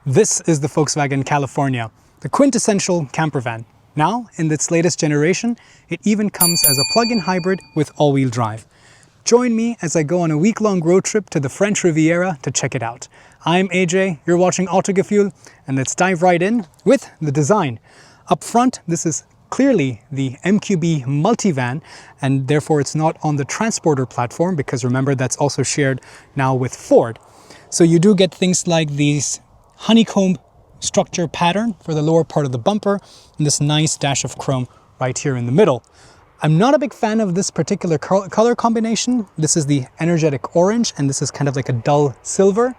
This is the Folksvagenu Kaliforniji, the quintessential camper van. Now, in its latest generation, it even comes as a plug-in hybrid with all-wheel drive. Join me as I go on a week-long road trip to the French Riviera to check it out. I'm AJ, you're watching Autogefühl, and let's dive right in with the design. Up front, this is clearly the MQB Multivan, and therefore it's not on the transporter platform, because remember, that's also shared now with Ford. So you do get things like these honeycomb structure pattern for the lower part of the bumper and this nice dash of chrome right here in the middle. I'm not a big fan of this particular color combination. This is the energetic orange and this is kind of like a dull silver.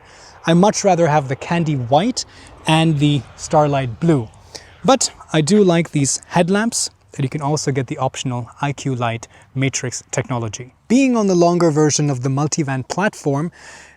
I much rather have the candy white and the starlight blue. But I do like these headlamps, and you can also get the optional IQ Light matrix technology. Being on the longer version of the Multivan platform,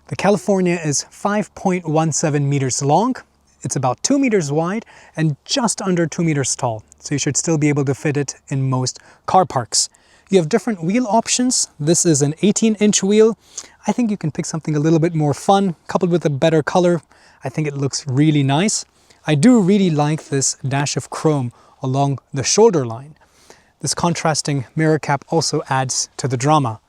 the Kaliforniji is 5.17 meters long, it's about 2 meters wide and just under 2 meters tall, so you should still be able to fit it in most car parks. You have different wheel options. This is an 18-inch wheel. I think you can pick something a little bit more fun, coupled with a better color. I think it looks really nice. I do really like this dash of chrome along the shoulder line. This contrasting mirror cap also adds to the drama.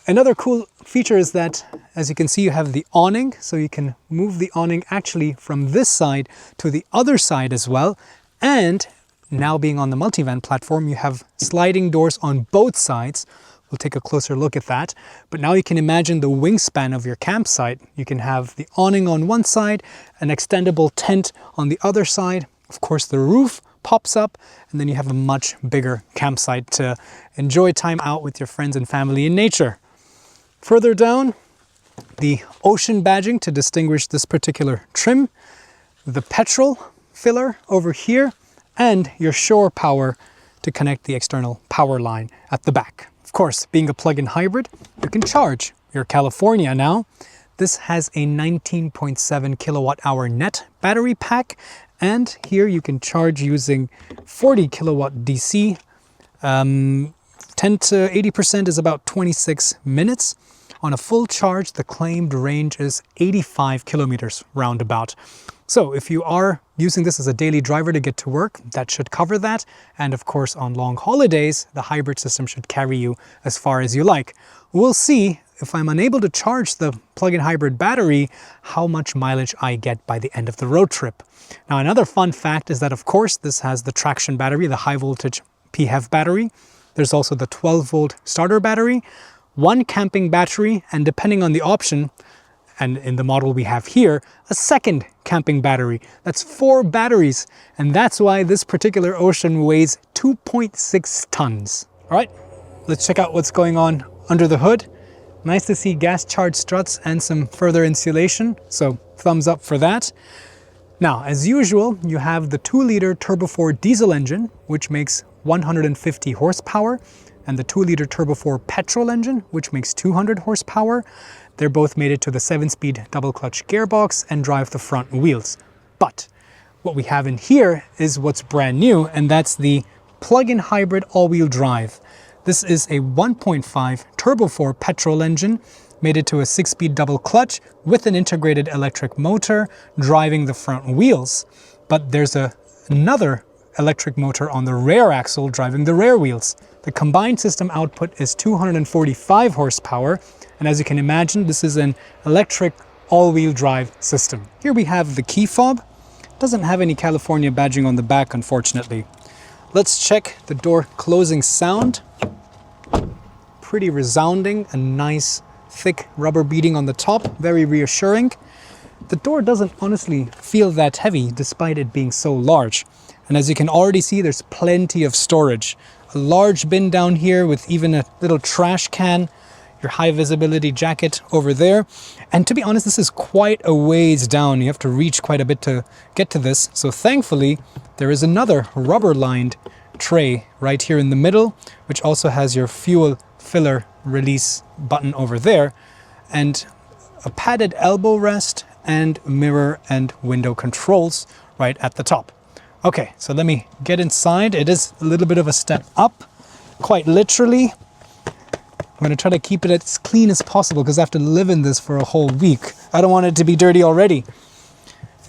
Another cool feature is that, as you can see, you have the awning, so you can move the awning actually from this side to the other side as well. And now being on the Multivan platform, you have sliding doors on both sides. We'll take a closer look at that. But now you can imagine the wingspan of your campsite. You can have the awning on one side, an extendable tent on the other side. Of course, the roof pops up, and then you have a much bigger campsite to enjoy time out with your friends and family in nature. Further down, the ocean badging to distinguish this particular trim, the petrol filler over here, and your shore power to connect the external power line at the back. Of course, being a plug-in hybrid, you can charge your Kaliforniji now. This has a 19.7 kilowatt hour net battery pack, and here you can charge using 40 kilowatt DC. 10 to 80% is about 26 minutes. On a full charge, the claimed range is 85 kilometers roundabout. So if you are using this as a daily driver to get to work, that should cover that. And of course, on long holidays, the hybrid system should carry you as far as you like. We'll see if I'm unable to charge the plug-in hybrid battery, how much mileage I get by the end of the road trip. Now, another fun fact is that, of course, this has the traction battery, the high voltage PHEV battery. There's also the 12-volt starter battery, one camping battery, and depending on the option, and in the model we have here, a second camping battery. That's 4 batteries, and that's why this particular Ocean weighs 2.6 tons. All right, let's check out what's going on under the hood. Nice to see gas-charged struts and some further insulation, so thumbs up for that. Now, as usual, you have the 2-liter Turbo 4 diesel engine, which makes 150 horsepower, and the 2-liter Turbo 4 petrol engine, which makes 200 horsepower. They're both mated to the 7-speed double-clutch gearbox and drive the front wheels. But what we have in here is what's brand new, and that's the plug-in hybrid all-wheel drive. This is a 1.5 Turbo 4 petrol engine mated to a 6-speed double-clutch with an integrated electric motor driving the front wheels. But there's another electric motor on the rear axle driving the rear wheels. The combined system output is 245 horsepower, and as you can imagine, this is an electric all-wheel drive system. Here we have the key fob. Doesn't have any Kaliforniji badging on the back, unfortunately. Let's check the door closing sound. Pretty resounding, a nice thick rubber beading on the top, very reassuring. The door doesn't honestly feel that heavy despite it being so large. And as you can already see, there's plenty of storage. A large bin down here with even a little trash can, your high visibility jacket over there. And to be honest, this is quite a ways down. You have to reach quite a bit to get to this. So thankfully, there is another rubber lined tray right here in the middle, which also has your fuel filler release button over there, and a padded elbow rest and mirror and window controls right at the top. Okay, so let me get inside. It is a little bit of a step up, quite literally. I'm going to try to keep it as clean as possible because I have to live in this for a whole week. I don't want it to be dirty already.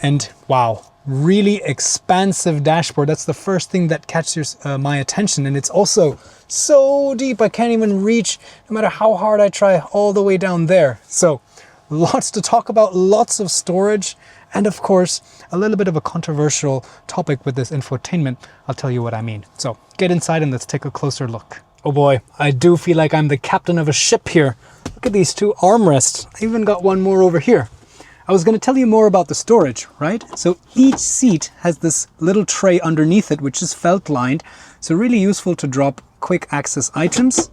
And wow, really expansive dashboard. That's the first thing that catches my attention. And it's also so deep, I can't even reach, no matter how hard I try, all the way down there. So lots to talk about, lots of storage, and of course, a little bit of a controversial topic with this infotainment. I'll tell you what I mean. So get inside and let's take a closer look. Oh boy, I do feel like I'm the captain of a ship here. Look at these two armrests. I even got one more over here. I was going to tell you more about the storage, right? So each seat has this little tray underneath it, which is felt lined. So really useful to drop quick access items.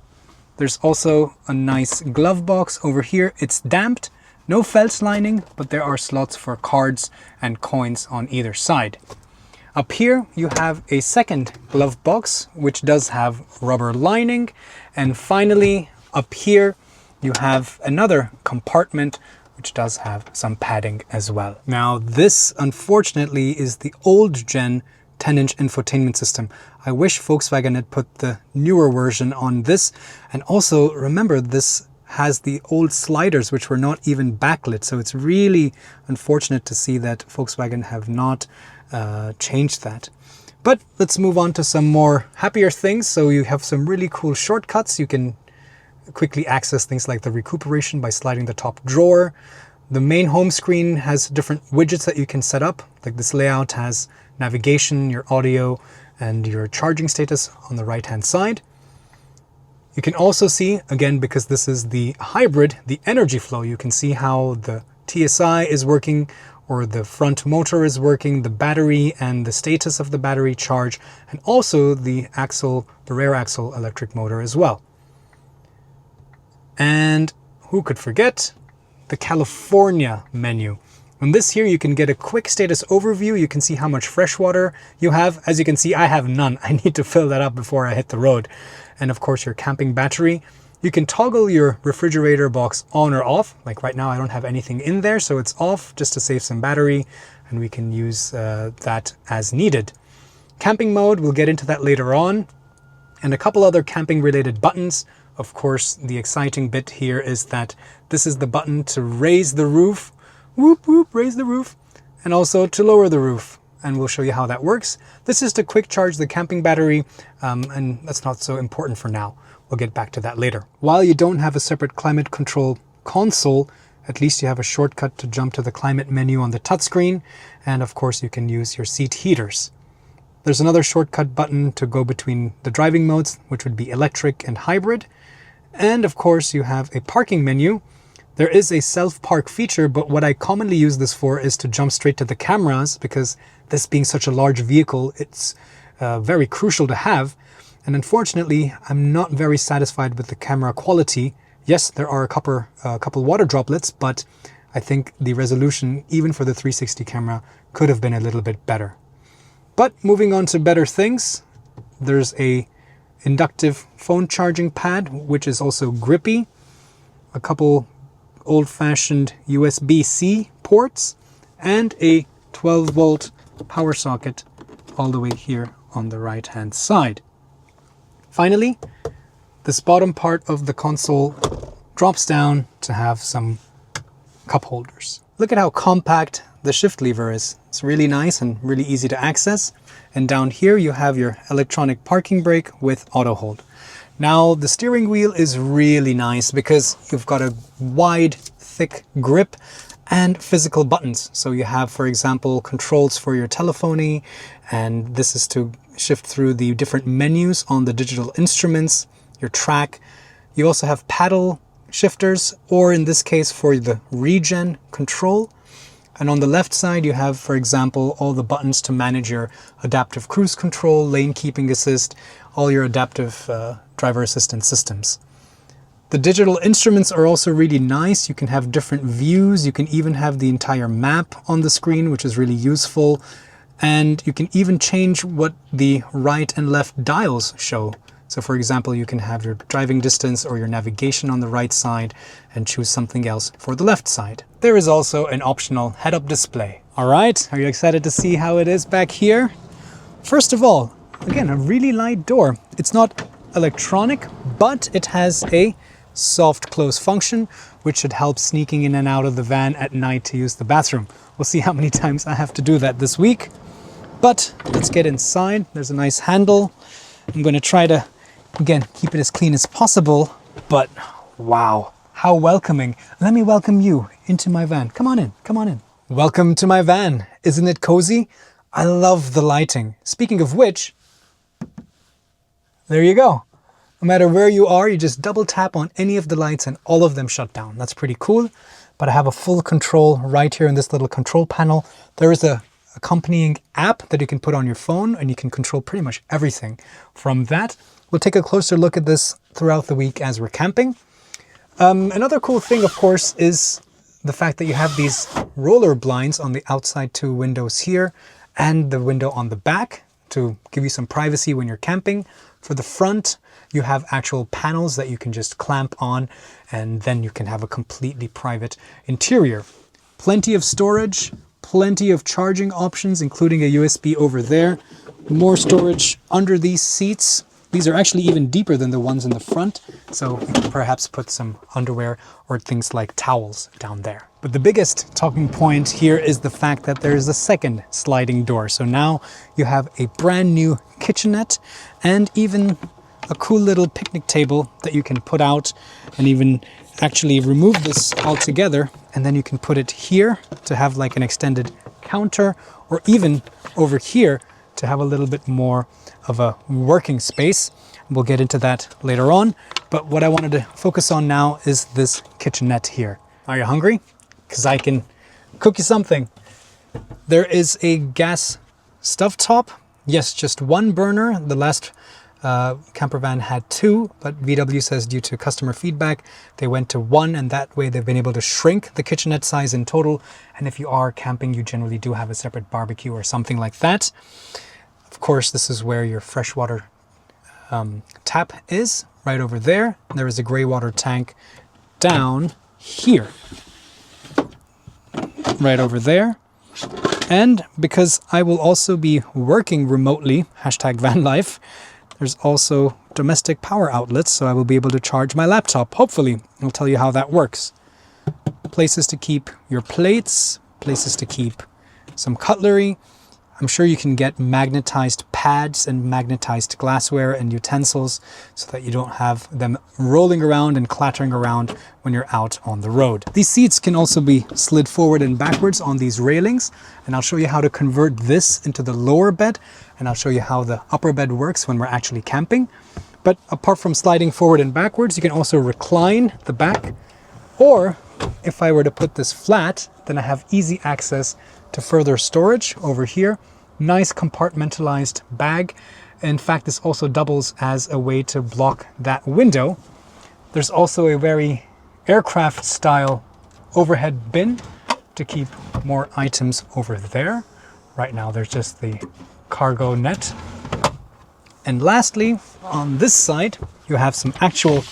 There's also a nice glove box over here. It's damped, no felt lining, but there are slots for cards and coins on either side. Up here you have a second glove box, which does have rubber lining. And finally, up here you have another compartment which does have some padding as well. Now this, unfortunately, is the old gen 10-inch infotainment system. I wish Volkswagen had put the newer version on this. And also remember, this has the old sliders which were not even backlit. So it's really unfortunate to see that Volkswagen have not changed that. But let's move on to some more happier things. So you have some really cool shortcuts. You can quickly access things like the recuperation by sliding the top drawer. The main home screen has different widgets that you can set up. Like this layout has navigation, your audio, and your charging status on the right hand side. You can also see, again, because this is the hybrid, the energy flow. You can see how the TSI is working, or the front motor is working, the battery and the status of the battery charge, and also the rear axle electric motor as well. And who could forget the California menu. On this here, you can get a quick status overview. You can see how much fresh water you have. As you can see, I have none. I need to fill that up before I hit the road. And of course, your camping battery. You can toggle your refrigerator box on or off. Like right now, I don't have anything in there, so it's off just to save some battery, and we can use that as needed. Camping mode, we'll get into that later on. And a couple other camping related buttons. Of course, the exciting bit here is that this is the button to raise the roof. Whoop, whoop, raise the roof. And also to lower the roof. And we'll show you how that works. This is to quick charge the camping battery, and that's not so important for now. We'll get back to that later. While you don't have a separate climate control console, at least you have a shortcut to jump to the climate menu on the touchscreen. And of course, you can use your seat heaters. There's another shortcut button to go between the driving modes, which would be electric and hybrid. And of course, you have a parking menu. There is a self-park feature, but what I commonly use this for is to jump straight to the cameras, because this being such a large vehicle, it's very crucial to have. And unfortunately, I'm not very satisfied with the camera quality. Yes, there are a couple water droplets, but I think the resolution, even for the 360 camera, could have been a little bit better. But moving on to better things, there's a inductive phone charging pad, which is also grippy, a couple old-fashioned USB-C ports, and a 12-volt power socket all the way here on the right-hand side. Finally, this bottom part of the console drops down to have some cup holders. Look at how compact the shift lever is. It's really nice and really easy to access. And down here you have your electronic parking brake with auto hold. Now the steering wheel is really nice because you've got a wide, thick grip and physical buttons. So you have, for example, controls for your telephony, and this is to shift through the different menus on the digital instruments, your track. You also have paddle shifters, or in this case for the regen control. And on the left side you have, for example, all the buttons to manage your adaptive cruise control, lane keeping assist, all your adaptive driver assistance systems. The digital instruments are also really nice. You can have different views. You can even have the entire map on the screen, which is really useful. And you can even change what the right and left dials show. So for example, you can have your driving distance or your navigation on the right side and choose something else for the left side. There is also an optional head-up display. All right, are you excited to see how it is back here? First of all, again, a really light door. It's not electronic, but it has a soft close function, which should help sneaking in and out of the van at night to use the bathroom. We'll see how many times I have to do that this week. But let's get inside. There's a nice handle. I'm going to try to, again, keep it as clean as possible. But wow, how welcoming. Let me welcome you into my van. Come on in, come on in. Welcome to my van. Isn't it cozy? I love the lighting. Speaking of which, there you go. No matter where you are, you just double tap on any of the lights and all of them shut down. That's pretty cool. But I have a full control right here in this little control panel. There is a accompanying app that you can put on your phone and you can control pretty much everything from that. We'll take a closer look at this throughout the week as we're camping. Another cool thing, of course, is the fact that you have these roller blinds on the outside two windows here and the window on the back to give you some privacy when you're camping. For the front, you have actual panels that you can just clamp on and then you can have a completely private interior. Plenty of storage, plenty of charging options, including a USB over there. More storage under these seats. These are actually even deeper than the ones in the front, so you can perhaps put some underwear or things like towels down there. But the biggest talking point here is the fact that there is a second sliding door. So now you have a brand new kitchenette and even a cool little picnic table that you can put out and even actually remove this altogether, and then you can put it here to have like an extended counter, or even over here to have a little bit more of a working space. We'll get into that later on, but what I wanted to focus on now is this kitchenette here. Are you hungry? Because I can cook you something. There is a gas stovetop. Yes, just one burner. The last camper van had two, but VW says due to customer feedback, they went to one, and that way they've been able to shrink the kitchenette size in total. And if you are camping, you generally do have a separate barbecue or something like that. Of course, this is where your freshwater tap is, right over there. There is a gray water tank down here, right over there. And because I will also be working remotely, #vanlife, there's also domestic power outlets, so I will be able to charge my laptop, hopefully. I'll tell you how that works. Places to keep your plates, places to keep some cutlery. I'm sure you can get magnetized pads and magnetized glassware and utensils so that you don't have them rolling around and clattering around when you're out on the road. These seats can also be slid forward and backwards on these railings, and I'll show you how to convert this into the lower bed, and I'll show you how the upper bed works when we're actually camping. But apart from sliding forward and backwards, you can also recline the back, or if I were to put this flat, then I have easy access to further storage over here. Nice compartmentalized bag. In fact, this also doubles as a way to block that window. There's also a very aircraft style overhead bin to keep more items over there. Right now there's just the cargo net. And lastly, on this side, you have some actual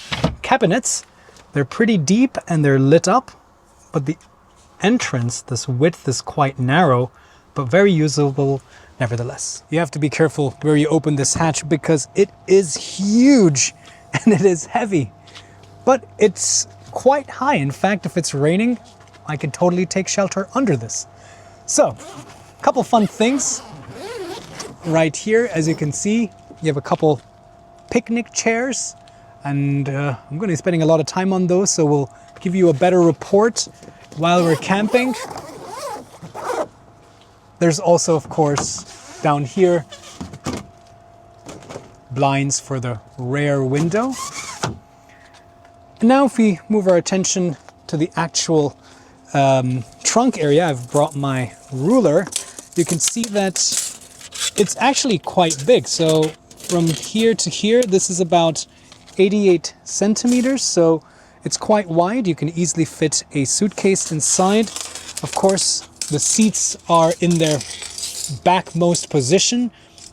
cabinets. They're pretty deep and they're lit up, but the entrance, this width is quite narrow, but very usable nevertheless. You have to be careful where you open this hatch because it is huge and it is heavy, but it's quite high. In fact, if it's raining, I could totally take shelter under this. So, a couple fun things. Right here, as you can see, you have a couple picnic chairs, and I'm going to be spending a lot of time on those, so we'll give you a better report while we're camping. There's also, of course, down here, blinds for the rear window. And now if we move our attention to the actual trunk area, I've brought my ruler. You can see that it's actually quite big. So from here to here, this is about 88 centimeters. So it's quite wide. You can easily fit a suitcase inside. Of course, the seats are in their backmost position,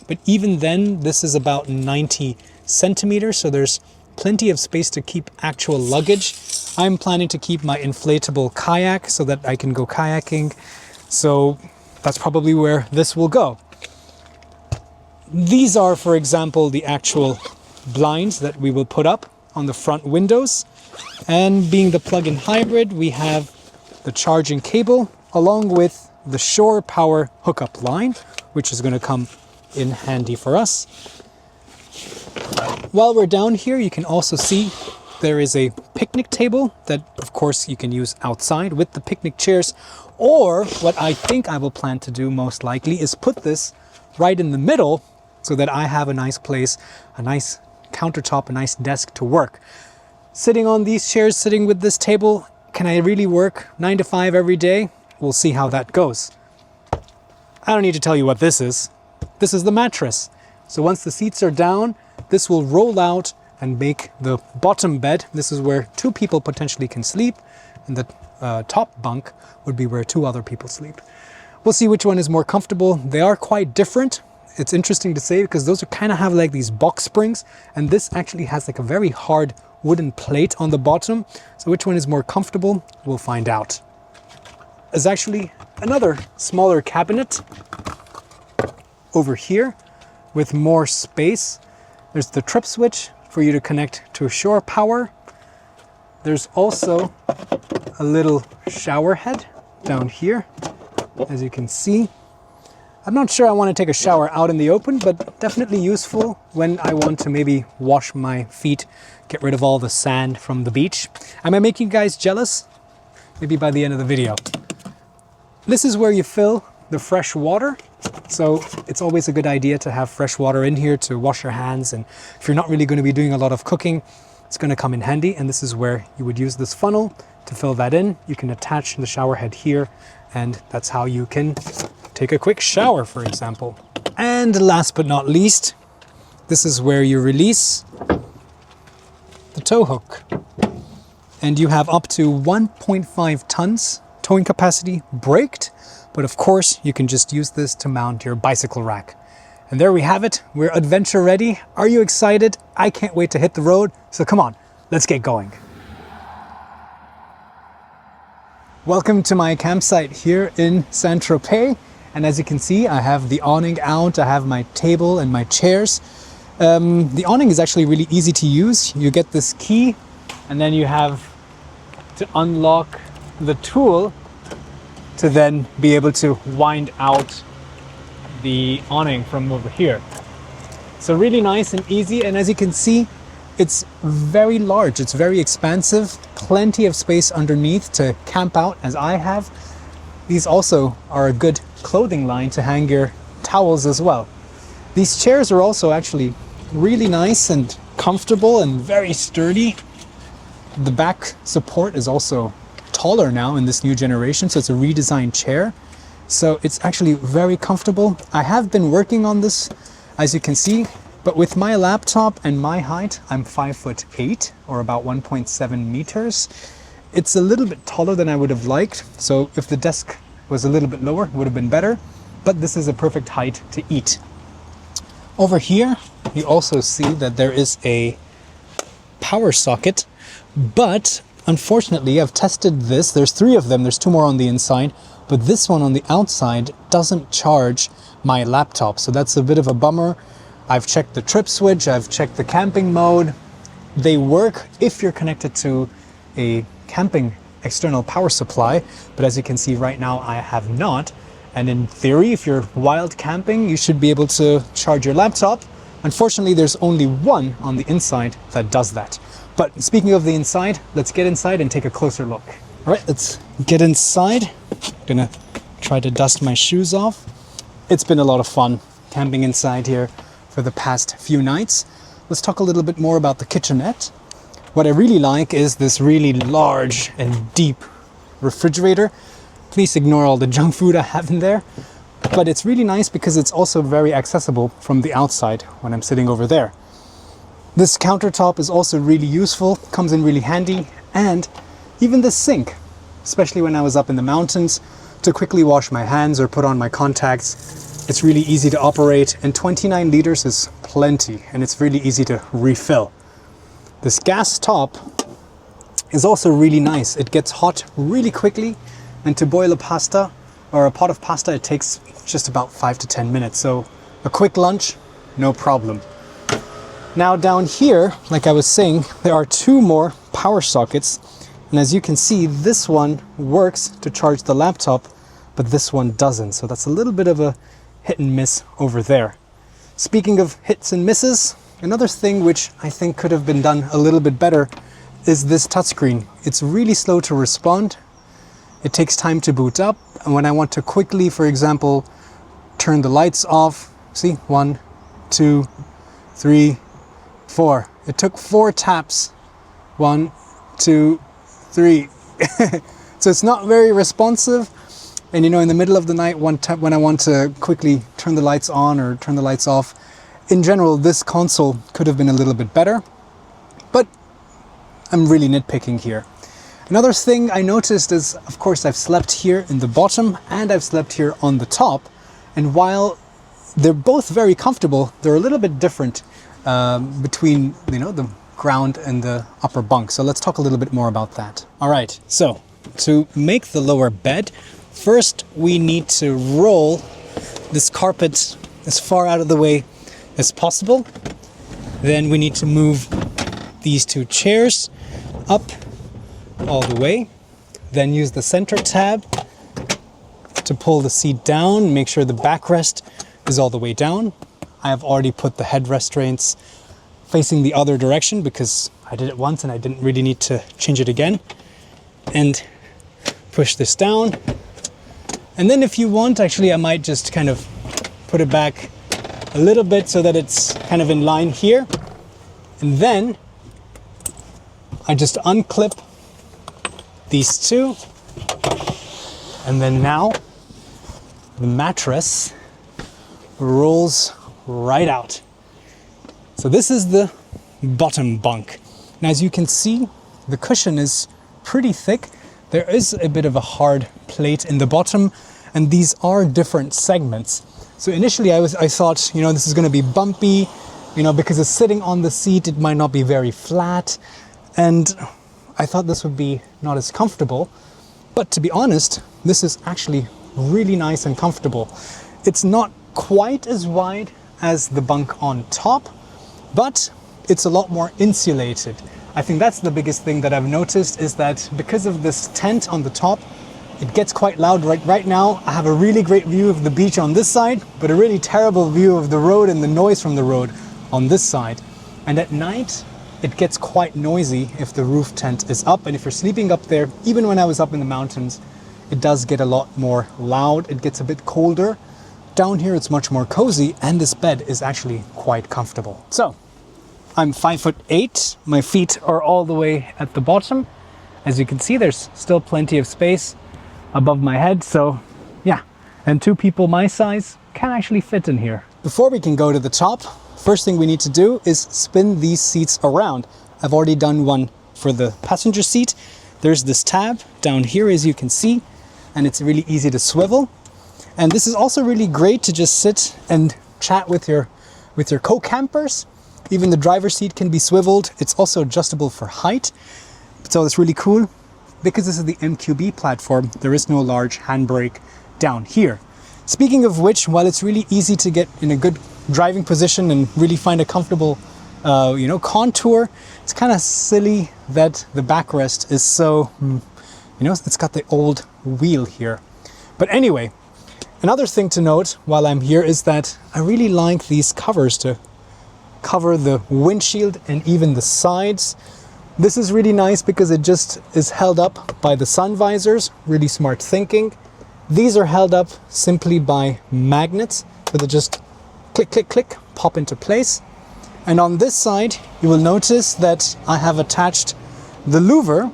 but even then, this is about 90 centimeters. So there's plenty of space to keep actual luggage. I'm planning to keep my inflatable kayak so that I can go kayaking. So that's probably where this will go. These are, for example, the actual blinds that we will put up on the front windows. And being the plug-in hybrid, we have the charging cable along with the shore power hookup line, which is going to come in handy for us. While we're down here, you can also see there is a picnic table that, of course, you can use outside with the picnic chairs. Or what I think I will plan to do most likely is put this right in the middle so that I have a nice place, a nice countertop, a nice desk to work. Sitting on these chairs, sitting with this table, can I really work 9 to 5 every day? We'll see how that goes. I don't need to tell you what this is. This is the mattress. So once the seats are down, this will roll out and make the bottom bed. This is where 2 people potentially can sleep, and the top bunk would be where 2 other people sleep. We'll see which one is more comfortable. They are quite different. It's interesting to say because those are kind of have like these box springs, and this actually has like a very hard wooden plate on the bottom. So which one is more comfortable, we'll find out. There's actually another smaller cabinet over here with more space. There's the trip switch for you to connect to shore power. There's also a little shower head down here, as you can see. I'm not sure I want to take a shower out in the open, but definitely useful when I want to maybe wash my feet, get rid of all the sand from the beach. Am I making you guys jealous? Maybe by the end of the video. This is where you fill the fresh water. So it's always a good idea to have fresh water in here to wash your hands. And if you're not really going to be doing a lot of cooking, it's going to come in handy. And this is where you would use this funnel to fill that in. You can attach the shower head here, and that's how you can take a quick shower, for example. And last but not least, this is where you release the tow hook. And you have up to 1.5 tons towing capacity braked, but of course you can just use this to mount your bicycle rack. And there we have it. We're adventure ready. Are you excited? I can't wait to hit the road. So come on, let's get going. Welcome to my campsite here in Saint-Tropez. And as you can see, I have the awning out, I have my table and my chairs. The awning is actually really easy to use. You get this key, and then you have to unlock the tool to then be able to wind out the awning from over here. So really nice and easy, and as you can see, it's very large, it's very expansive, plenty of space underneath to camp out as I have. These also are a good clothing line to hang your towels as well. These chairs are also actually really nice and comfortable and very sturdy. The back support is also taller now in this new generation, so it's a redesigned chair. So it's actually very comfortable. I have been working on this, as you can see, but with my laptop and my height, I'm 5'8" or about 1.7 meters. It's a little bit taller than I would have liked, so if the desk was a little bit lower, it would have been better, but this is a perfect height to eat. Over here, you also see that there is a power socket, but unfortunately, I've tested this. There's 3 of them, there's 2 more on the inside, but this one on the outside doesn't charge my laptop, so that's a bit of a bummer. I've checked the trip switch, I've checked the camping mode. They work if you're connected to a camping external power supply, but as you can see right now I have not. And in theory, if you're wild camping, you should be able to charge your laptop. Unfortunately, there's only one on the inside that does that. But speaking of the inside, let's get inside and take a closer look. All right, let's get inside. I'm gonna try to dust my shoes off. It's been a lot of fun camping inside here for the past few nights. Let's talk a little bit more about the kitchenette. What I really like is this really large and deep refrigerator. Please ignore all the junk food I have in there. But it's really nice because it's also very accessible from the outside when I'm sitting over there. This countertop is also really useful, comes in really handy, and even the sink, especially when I was up in the mountains to quickly wash my hands or put on my contacts. It's really easy to operate, and 29 liters is plenty, and it's really easy to refill. This gas top is also really nice. It gets hot really quickly, and to boil a pasta or a pot of pasta, it takes just about 5 to 10 minutes. So a quick lunch, no problem. Now down here, like I was saying, there are two more power sockets. And as you can see, this one works to charge the laptop, but this one doesn't. So that's a little bit of a hit and miss over there. Speaking of hits and misses, another thing which I think could have been done a little bit better is this touchscreen. It's really slow to respond. It takes time to boot up. And when I want to quickly, for example, turn the lights off, see, 1, 2, 3, 4. It took 4 taps. 1, 2, 3. So it's not very responsive. And you know, in the middle of the night, when I want to quickly turn the lights on or turn the lights off, in general, this console could have been a little bit better, but I'm really nitpicking here. Another thing I noticed is, of course, I've slept here in the bottom and I've slept here on the top. And while they're both very comfortable, they're a little bit different between, you know, the ground and the upper bunk. So let's talk a little bit more about that. All right, so to make the lower bed, first we need to roll this carpet as far out of the way as possible. Then we need to move these 2 chairs up all the way. Then use the center tab to pull the seat down, make sure the backrest is all the way down. I have already put the head restraints facing the other direction because I did it once and I didn't really need to change it again. And push this down. And then if you want, actually, I might just kind of put it back a little bit so that it's kind of in line here. And then I just unclip these 2. And then now the mattress rolls right out. So this is the bottom bunk. And as you can see, the cushion is pretty thick. There is a bit of a hard plate in the bottom, and these are different segments. So initially I thought, you know, this is going to be bumpy, you know, because it's sitting on the seat, it might not be very flat. And I thought this would be not as comfortable. But to be honest, this is actually really nice and comfortable. It's not quite as wide as the bunk on top, but it's a lot more insulated. I think that's the biggest thing that I've noticed, is that because of this tent on the top, it gets quite loud. Right now, I have a really great view of the beach on this side, but a really terrible view of the road and the noise from the road on this side. And at night, it gets quite noisy if the roof tent is up. And if you're sleeping up there, even when I was up in the mountains, it does get a lot more loud. It gets a bit colder. Down here, it's much more cozy, and this bed is actually quite comfortable. So, I'm 5'8". My feet are all the way at the bottom. As you can see, there's still plenty of space above my head. So yeah, and 2 people my size can actually fit in here. Before we can go to the top, first thing we need to do is spin these seats around. I've already done one for the passenger seat. There's this tab down here, as you can see, and it's really easy to swivel. And this is also really great to just sit and chat with your co-campers. Even the driver's seat can be swiveled. It's also adjustable for height. So it's really cool. Because this is the MQB platform, there is no large handbrake down here. Speaking of which, while it's really easy to get in a good driving position and really find a comfortable contour, it's kind of silly that the backrest is so, it's got the old wheel here. But anyway, another thing to note while I'm here is that I really like these covers to cover the windshield and even the sides. This is really nice because it just is held up by the sun visors. Really smart thinking. These are held up simply by magnets, so they just click, click, click, pop into place. And on this side, you will notice that I have attached the louver.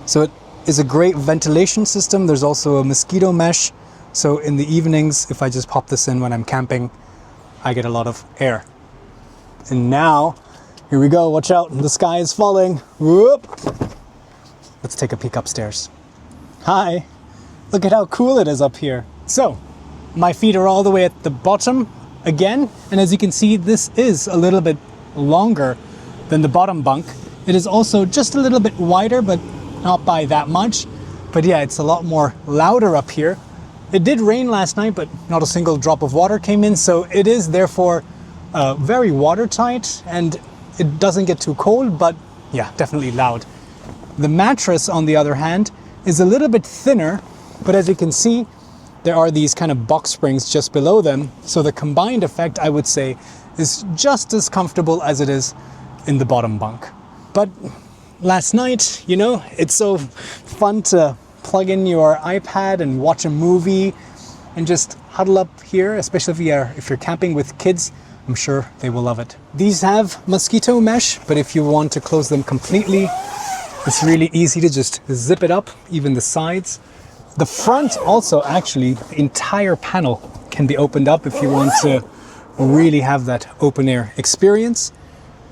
So it is a great ventilation system. There's also a mosquito mesh. So in the evenings, if I just pop this in when I'm camping, I get a lot of air. And now, here we go, watch out, the sky is falling. Whoop. Let's take a peek upstairs. Hi, look at how cool it is up here. So, my feet are all the way at the bottom again, and as you can see, this is a little bit longer than the bottom bunk. It is also just a little bit wider, but not by that much. But yeah, it's a lot more louder up here. It did rain last night, but not a single drop of water came in, so it is therefore very watertight, and it doesn't get too cold, but yeah, definitely loud. The mattress, on the other hand, is a little bit thinner, but as you can see, there are these kind of box springs just below them. So the combined effect, I would say, is just as comfortable as it is in the bottom bunk. But last night, you know, it's so fun to plug in your iPad and watch a movie and just huddle up here, especially if you're camping with kids. I'm sure they will love it. These have mosquito mesh, but if you want to close them completely, it's really easy to just zip it up, even the sides. The front also, actually, the entire panel can be opened up if you want to really have that open air experience.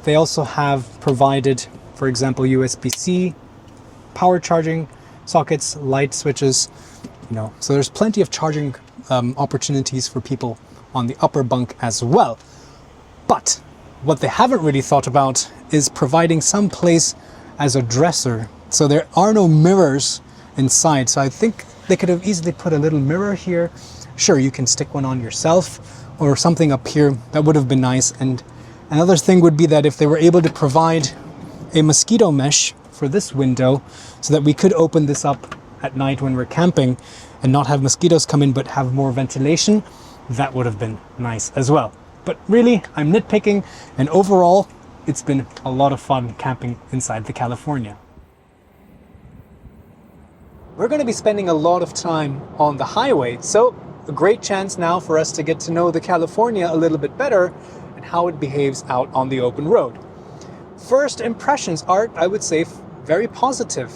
They also have provided, for example, USB-C, power charging sockets, light switches, you know, so there's plenty of charging opportunities for people on the upper bunk as well. But what they haven't really thought about is providing some place as a dresser. So there are no mirrors inside. So I think they could have easily put a little mirror here. Sure, you can stick one on yourself or something up here. That would have been nice. And another thing would be that if they were able to provide a mosquito mesh for this window so that we could open this up at night when we're camping and not have mosquitoes come in but have more ventilation, that would have been nice as well. But really, I'm nitpicking, and overall, it's been a lot of fun camping inside the California. We're going to be spending a lot of time on the highway, so a great chance now for us to get to know the California a little bit better and how it behaves out on the open road. First impressions are, I would say, very positive.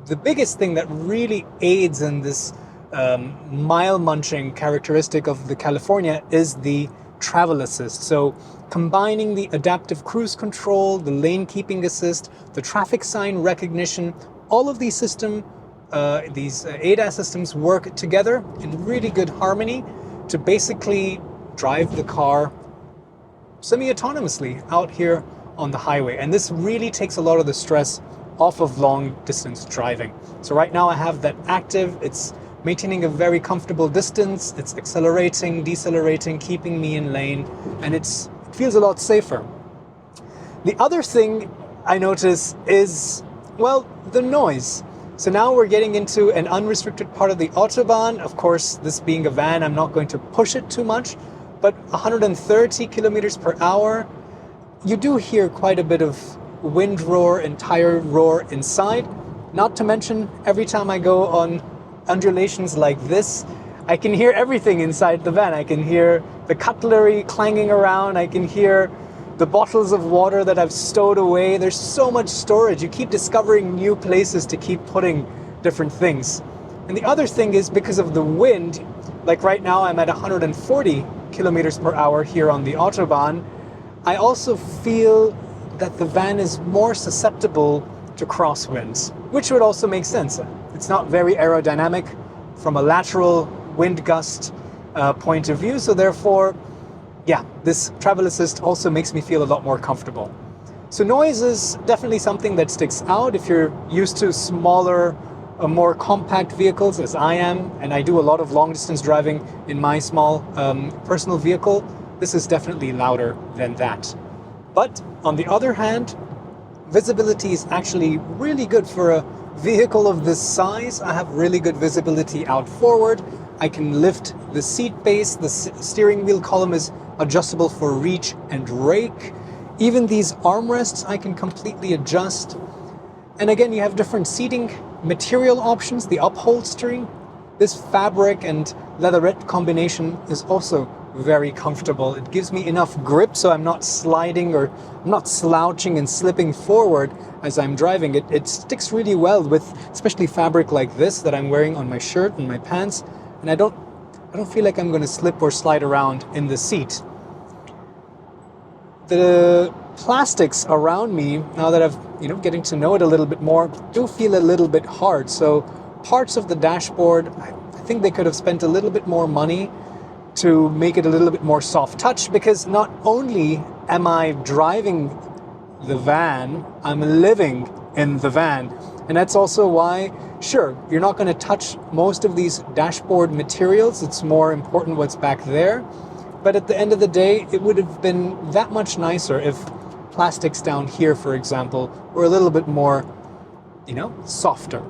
The biggest thing that really aids in this mile-munching characteristic of the California is the travel assist. So combining the adaptive cruise control, the lane keeping assist, the traffic sign recognition, all of these these ADAS systems work together in really good harmony to basically drive the car semi-autonomously out here on the highway. And this really takes a lot of the stress off of long distance driving. So right now I have that active, it's maintaining a very comfortable distance, it's accelerating, decelerating, keeping me in lane, and it feels a lot safer. The other thing I notice is, well, the noise. So now we're getting into an unrestricted part of the Autobahn. Of course, this being a van, I'm not going to push it too much, but 130 kilometers per hour, you do hear quite a bit of wind roar and tire roar inside. Not to mention, every time I go on undulations like this, I can hear everything inside the van. I can hear the cutlery clanging around. I can hear the bottles of water that I've stowed away. There's so much storage. You keep discovering new places to keep putting different things. And the other thing is, because of the wind, like right now I'm at 140 kilometers per hour here on the Autobahn, I also feel that the van is more susceptible to crosswinds, which would also make sense. It's not very aerodynamic from a lateral wind gust point of view, so therefore, yeah, this travel assist also makes me feel a lot more comfortable. So noise is definitely something that sticks out if you're used to smaller, more compact vehicles, as I am, and I do a lot of long distance driving in my small personal vehicle. This is definitely louder than that. But on the other hand, visibility is actually really good for a vehicle of this size. I have really good visibility out forward. I can lift the seat base. The steering wheel column is adjustable for reach and rake. Even these armrests I can completely adjust. And again, you have different seating material options, the upholstery. This fabric and leatherette combination is also very comfortable. It gives me enough grip so I'm not sliding or I'm not slouching and slipping forward as I'm driving. It sticks really well with especially fabric like this that I'm wearing on my shirt and my pants, and I don't feel like I'm going to slip or slide around in the seat. The plastics around me, now that I've getting to know it a little bit more, do feel a little bit hard. So parts of the dashboard, I think they could have spent a little bit more money to make it a little bit more soft touch, because not only am I driving the van, I'm living in the van. And that's also why, sure, you're not going to touch most of these dashboard materials. It's more important what's back there. But at the end of the day, it would have been that much nicer if plastics down here, for example, were a little bit more, softer.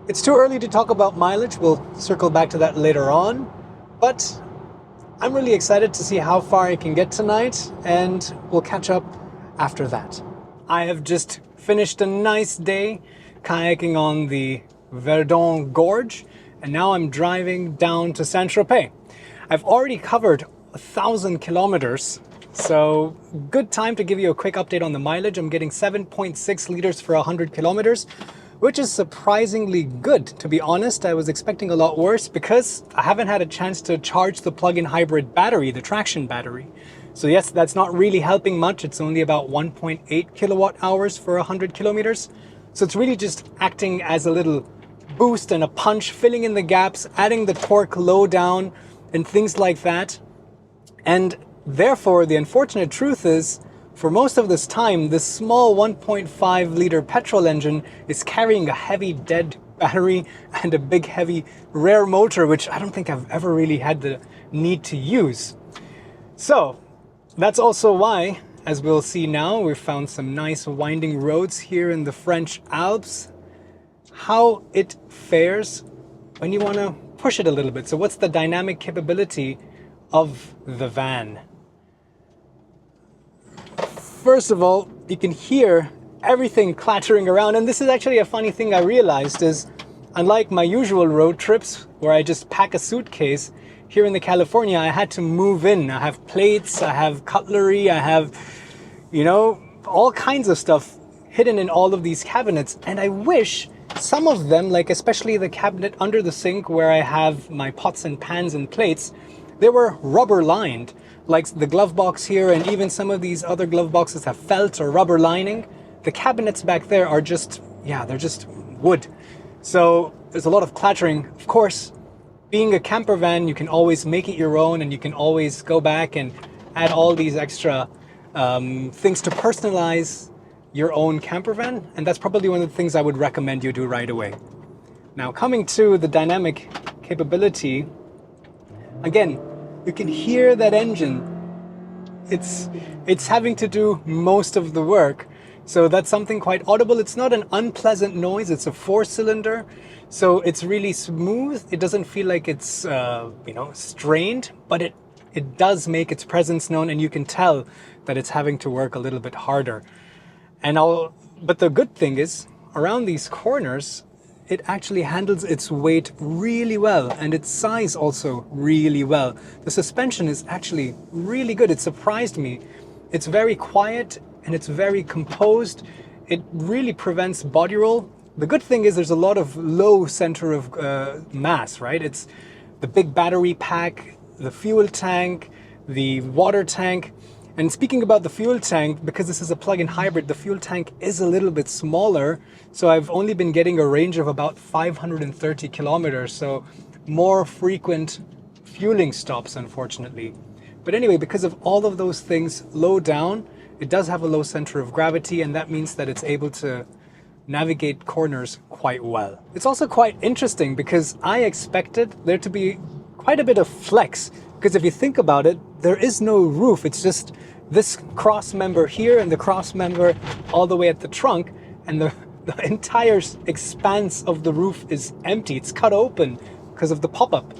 It's too early to talk about mileage. We'll circle back to that later on. But I'm really excited to see how far I can get tonight, and we'll catch up after that. I have just finished a nice day kayaking on the Verdon Gorge, and now I'm driving down to Saint-Tropez. I've already covered 1,000 kilometers, so good time to give you a quick update on the mileage. I'm getting 7.6 liters for 100 kilometers, which is surprisingly good, to be honest. I was expecting a lot worse because I haven't had a chance to charge the plug-in hybrid battery, the traction battery. So yes, that's not really helping much. It's only about 1.8 kilowatt hours for 100 kilometers. So it's really just acting as a little boost and a punch, filling in the gaps, adding the torque low down and things like that. And therefore, the unfortunate truth is, for most of this time, this small 1.5 liter petrol engine is carrying a heavy dead battery and a big heavy rear motor, which I don't think I've ever really had the need to use. So that's also why, as we'll see now, we've found some nice winding roads here in the French Alps, how it fares when you want to push it a little bit. So what's the dynamic capability of the van? First of all, you can hear everything clattering around, and this is actually a funny thing I realized is, unlike my usual road trips where I just pack a suitcase, here in the California I had to move in. I have plates, I have cutlery, I have, all kinds of stuff hidden in all of these cabinets, and I wish some of them, like especially the cabinet under the sink where I have my pots and pans and plates, they were rubber lined. Like the glove box here, and even some of these other glove boxes have felt or rubber lining. The cabinets back there are just, they're just wood. So there's a lot of clattering. Of course, being a camper van, you can always make it your own, and you can always go back and add all these extra things to personalize your own camper van. And that's probably one of the things I would recommend you do right away. Now, coming to the dynamic capability, again, you can hear that engine. It's having to do most of the work. So that's something quite audible. It's not an unpleasant noise. It's a 4-cylinder. So it's really smooth. It doesn't feel like it's, strained, but it does make its presence known, and you can tell that it's having to work a little bit harder. But the good thing is, around these corners, it actually handles its weight really well, and its size also really well. The suspension is actually really good. It surprised me. It's very quiet and it's very composed. It really prevents body roll. The good thing is there's a lot of low center of mass, right? It's the big battery pack, the fuel tank, the water tank. And speaking about the fuel tank, because this is a plug-in hybrid, the fuel tank is a little bit smaller. So I've only been getting a range of about 530 kilometers. So more frequent fueling stops, unfortunately. But anyway, because of all of those things low down, it does have a low center of gravity, and that means that it's able to navigate corners quite well. It's also quite interesting because I expected there to be quite a bit of flex. Because if you think about it, there is no roof. It's just this cross member here and the cross member all the way at the trunk, and the entire expanse of the roof is empty. It's cut open because of the pop-up.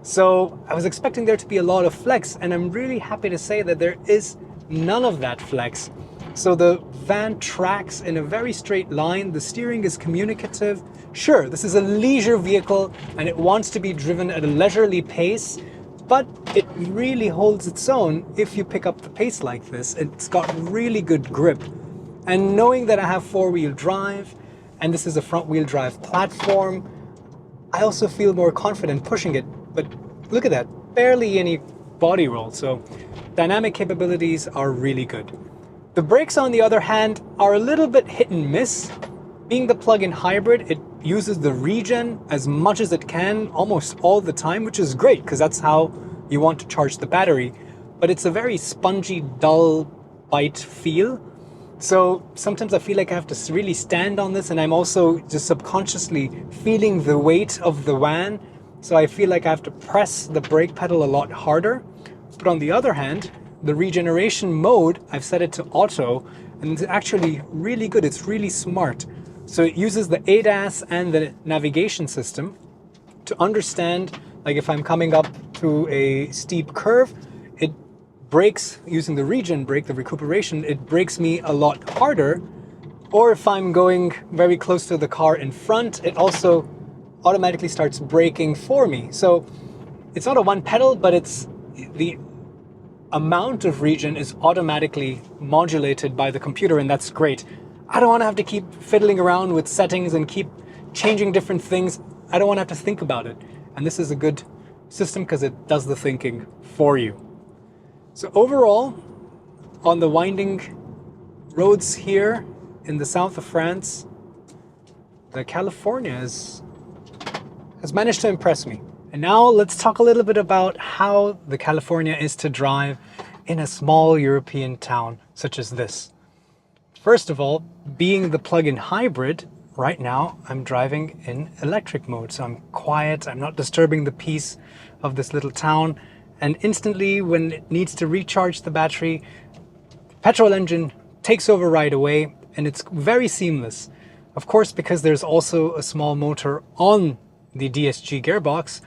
So I was expecting there to be a lot of flex, and I'm really happy to say that there is none of that flex. So the van tracks in a very straight line. The steering is communicative. Sure, this is a leisure vehicle and it wants to be driven at a leisurely pace, but it really holds its own if you pick up the pace like this. It's got really good grip. And knowing that I have four-wheel drive, and this is a front-wheel drive platform, I also feel more confident pushing it. But look at that, barely any body roll. So dynamic capabilities are really good. The brakes, on the other hand, are a little bit hit and miss. Being the plug-in hybrid, it uses the regen as much as it can almost all the time, which is great because that's how you want to charge the battery. But it's a very spongy, dull bite feel. So sometimes I feel like I have to really stand on this, and I'm also just subconsciously feeling the weight of the van so I feel like I have to press the brake pedal a lot harder. But on the other hand, the regeneration mode, I've set it to auto, and it's actually really good. It's really smart. So it uses the ADAS and the navigation system to understand, like if I'm coming up to a steep curve, it brakes using the regen brake, the recuperation, it brakes me a lot harder. Or if I'm going very close to the car in front, it also automatically starts braking for me. So it's not a one pedal, but it's the amount of regen is automatically modulated by the computer, and that's great. I don't want to have to keep fiddling around with settings and keep changing different things. I don't want to have to think about it. And this is a good system because it does the thinking for you. So overall, on the winding roads here in the south of France, the California has managed to impress me. And now let's talk a little bit about how the California is to drive in a small European town such as this. First of all, being the plug-in hybrid, right now I'm driving in electric mode. So I'm quiet, I'm not disturbing the peace of this little town. And instantly when it needs to recharge the battery, the petrol engine takes over right away, and it's very seamless. Of course, because there's also a small motor on the DSG gearbox,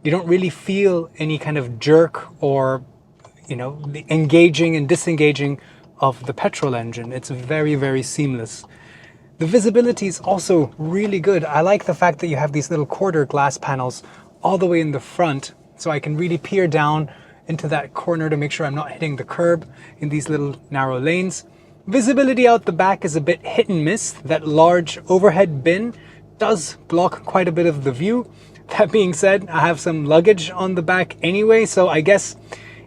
you don't really feel any kind of jerk or, the engaging and disengaging of the petrol engine. It's very, very seamless. The visibility is also really good. I like the fact that you have these little quarter glass panels all the way in the front, so I can really peer down into that corner to make sure I'm not hitting the curb in these little narrow lanes. Visibility out the back is a bit hit and miss. That large overhead bin does block quite a bit of the view. That being said, I have some luggage on the back anyway, so I guess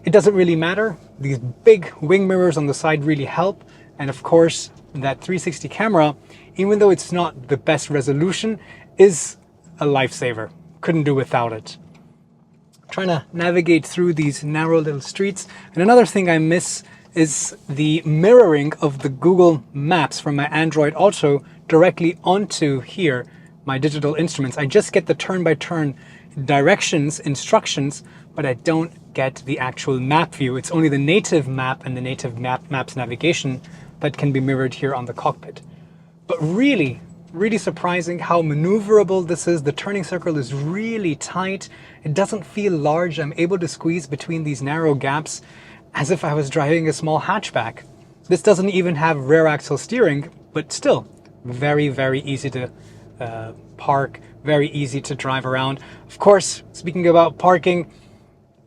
it doesn't really matter. These big wing mirrors on the side really help. And of course, that 360 camera, even though it's not the best resolution, is a lifesaver. Couldn't do without it. Trying to navigate through these narrow little streets. And another thing I miss is the mirroring of the Google Maps from my Android Auto directly onto here, my digital instruments. I just get the turn-by-turn directions, instructions, but I don't get the actual map view. It's only the native map and the native maps navigation that can be mirrored here on the cockpit. But really, really surprising how maneuverable this is. The turning circle is really tight. It doesn't feel large. I'm able to squeeze between these narrow gaps as if I was driving a small hatchback. This doesn't even have rear axle steering, but still very, very easy to park, very easy to drive around. Of course, speaking about parking,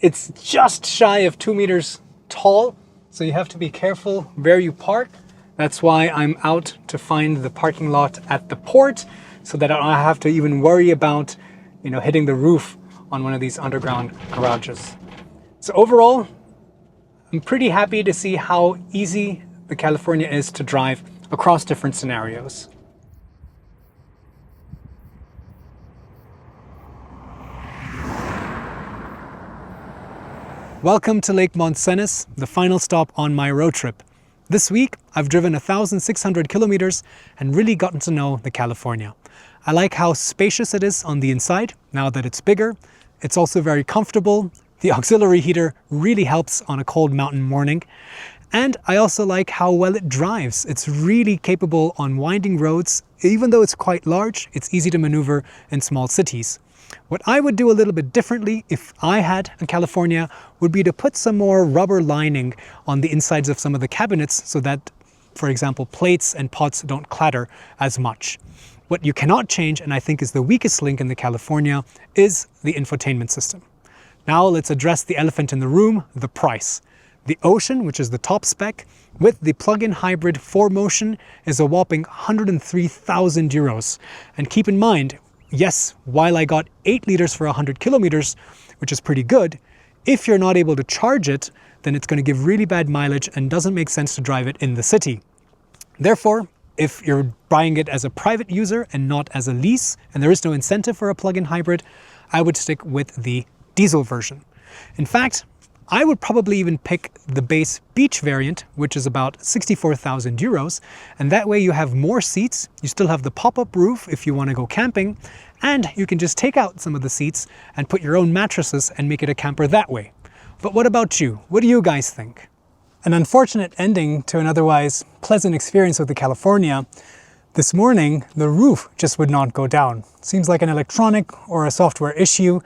it's just shy of 2 meters tall, so you have to be careful where you park. That's why I'm out to find the parking lot at the port, so that I don't have to even worry about, hitting the roof on one of these underground garages. So overall, I'm pretty happy to see how easy the California is to drive across different scenarios. Welcome to Lake Mont Cenis, the final stop on my road trip. This week, I've driven 1,600 kilometers and really gotten to know the California. I like how spacious it is on the inside, now that it's bigger. It's also very comfortable. The auxiliary heater really helps on a cold mountain morning. And I also like how well it drives. It's really capable on winding roads. Even though it's quite large, it's easy to maneuver in small cities. What I would do a little bit differently if I had a California would be to put some more rubber lining on the insides of some of the cabinets so that, for example, plates and pots don't clatter as much. What you cannot change, and I think is the weakest link in the California, is the infotainment system. Now let's address the elephant in the room, the price. The Ocean, which is the top spec, with the plug-in hybrid 4Motion, is a whopping 103,000 euros. And keep in mind, yes, while I got 8 liters for 100 kilometers, which is pretty good, if you're not able to charge it, then it's going to give really bad mileage and doesn't make sense to drive it in the city. Therefore, if you're buying it as a private user and not as a lease, and there is no incentive for a plug-in hybrid, I would stick with the diesel version. In fact, I would probably even pick the base beach variant, which is about 64,000 euros. And that way you have more seats, you still have the pop-up roof if you want to go camping, And you can just take out some of the seats and put your own mattresses and make it a camper that way. But what about you? What do you guys think? An unfortunate ending to an otherwise pleasant experience with the California. This morning, the roof just would not go down. Seems like an electronic or a software issue.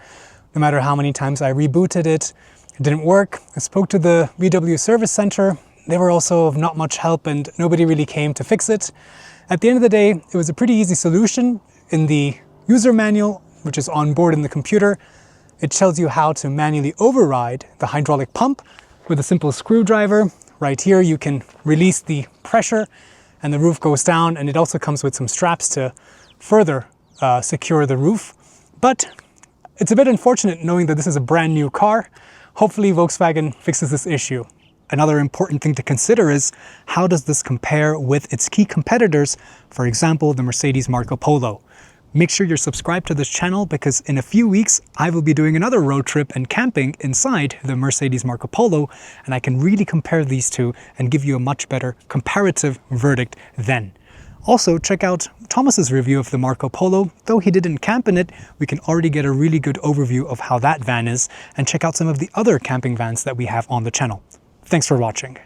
No matter how many times I rebooted it, it didn't work. I spoke to the VW service center. They were also of not much help and nobody really came to fix it. At the end of the day, it was a pretty easy solution. In the user manual, which is on board in the computer, it tells you how to manually override the hydraulic pump with a simple screwdriver. Right here you can release the pressure and the roof goes down, and it also comes with some straps to further secure the roof. But it's a bit unfortunate knowing that this is a brand new car. Hopefully Volkswagen fixes this issue. Another important thing to consider is how does this compare with its key competitors, for example, the Mercedes Marco Polo. Make sure you're subscribed to this channel because in a few weeks I will be doing another road trip and camping inside the Mercedes Marco Polo, and I can really compare these two and give you a much better comparative verdict then. Also, check out Thomas's review of the Marco Polo. Though he didn't camp in it, we can already get a really good overview of how that van is, and check out some of the other camping vans that we have on the channel. Thanks for watching.